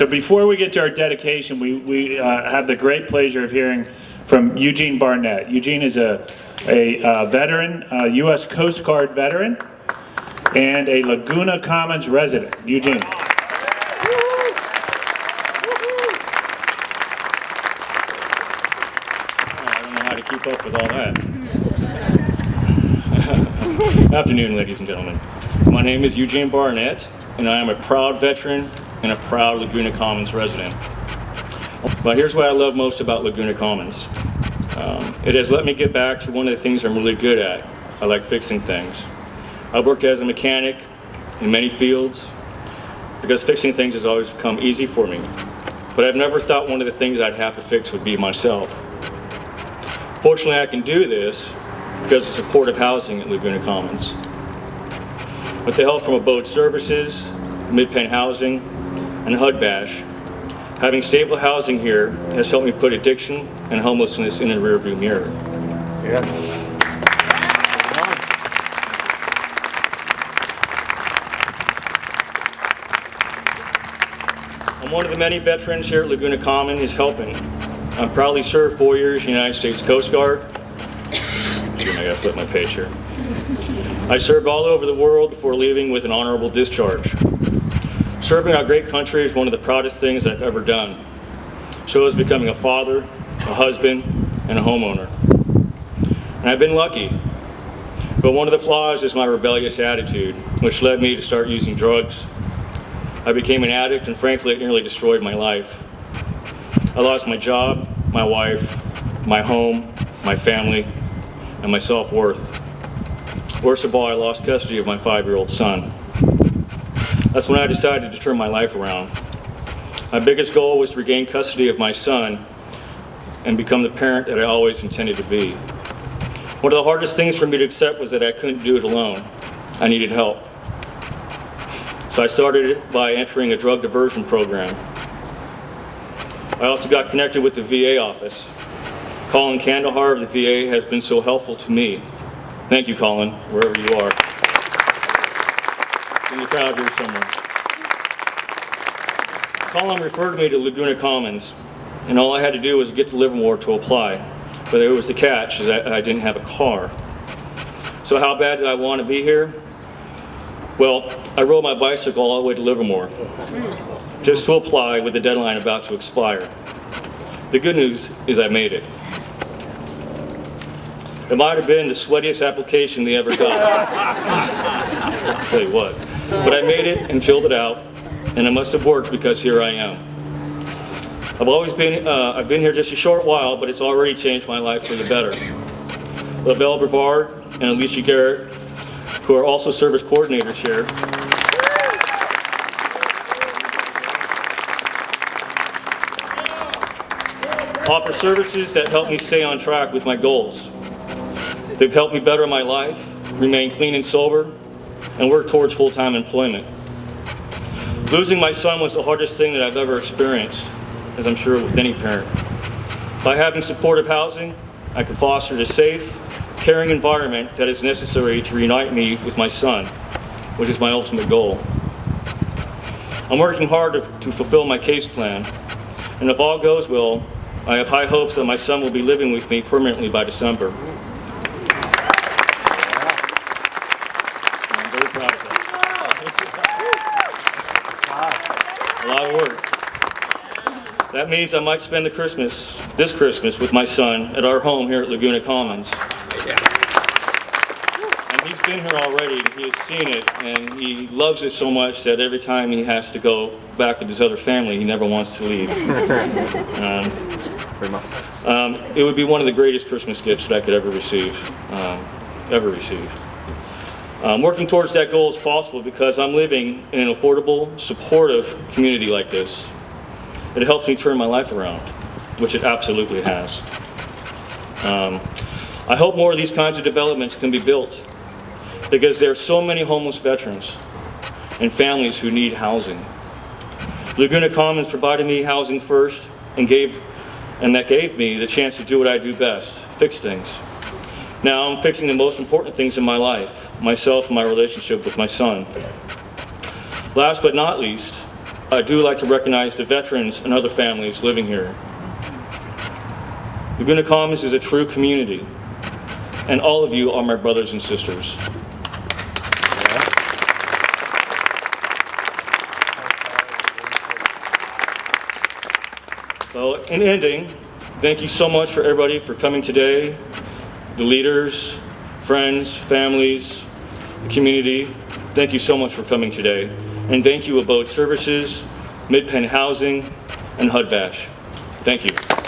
So before we get to our dedication, we have the great pleasure of hearing from Eugene Barnett. Eugene is a veteran, a U.S. Coast Guard veteran, and a Laguna Commons resident. Eugene. I don't know how to keep up with all that. Afternoon, ladies and gentlemen. My name is Eugene Barnett, and I am a proud veteran and a proud Laguna Commons resident. But here's what I love most about Laguna Commons. It has let me get back to one of the things I'm really good at. I like fixing things. I've worked as a mechanic in many fields because fixing things has always become easy for me. But I've never thought one of the things I'd have to fix would be myself. Fortunately, I can do this because of supportive housing at Laguna Commons. With the help from Abode Services, Mid-Penn Housing, and HUD Bash, having stable housing here has helped me put addiction and homelessness in the rearview mirror. Yeah. I'm one of the many veterans here at Laguna Commons is helping. I'm proudly served 4 years in the United States Coast Guard. I gotta flip my page here. I served all over the world before leaving with an honorable discharge. Serving our great country is one of the proudest things I've ever done. So is becoming a father, a husband, and a homeowner. And I've been lucky. But one of the flaws is my rebellious attitude, which led me to start using drugs. I became an addict, and frankly, it nearly destroyed my life. I lost my job, my wife, my home, my family, and my self-worth. Worst of all, I lost custody of my 5-year-old son. That's when I decided to turn my life around. My biggest goal was to regain custody of my son and become the parent that I always intended to be. One of the hardest things for me to accept was that I couldn't do it alone. I needed help. So I started by entering a drug diversion program. I also got connected with the VA office. Colin Kandahar of the VA has been so helpful to me. Thank you, Colin, wherever you are. In the crowd here somewhere. Colin referred me to Laguna Commons, and all I had to do was get to Livermore to apply. But there was the catch, is I didn't have a car. So how bad did I want to be here? Well, I rode my bicycle all the way to Livermore, just to apply with the deadline about to expire. The good news is I made it. It might have been the sweatiest application they ever got. I'll tell you what. But I made it and filled it out, and it must have worked because here I am. I've been here just a short while, but it's already changed my life for the better. LaBelle Brevard and Alicia Garrett, who are also service coordinators here, offer services that help me stay on track with my goals. They've helped me better my life, remain clean and sober, and work towards full-time employment. Losing my son was the hardest thing that I've ever experienced, as I'm sure with any parent. By having supportive housing, I can foster the safe, caring environment that is necessary to reunite me with my son, which is my ultimate goal. I'm working hard to fulfill my case plan, and if all goes well, I have high hopes that my son will be living with me permanently by December. I'm very proud of that. A lot of work. That means I might spend this Christmas with my son at our home here at Laguna Commons. And he's been here already, he has seen it, and he loves it so much that every time he has to go back with his other family, he never wants to leave. It would be one of the greatest Christmas gifts that I could ever receive. Working towards that goal is possible because I'm living in an affordable, supportive community like this. It helps me turn my life around, which it absolutely has. I hope more of these kinds of developments can be built because there are so many homeless veterans and families who need housing. Laguna Commons provided me housing first and that gave me the chance to do what I do best, fix things. Now I'm fixing the most important things in my life, myself and my relationship with my son. Last but not least, I do like to recognize the veterans and other families living here. Laguna Commons is a true community, and all of you are my brothers and sisters. So, in ending, thank you so much for everybody for coming today, the leaders, friends, families, the community. Thank you so much for coming today. And thank you of both services, Mid-Penn Housing, and HUD-VASH. Thank you.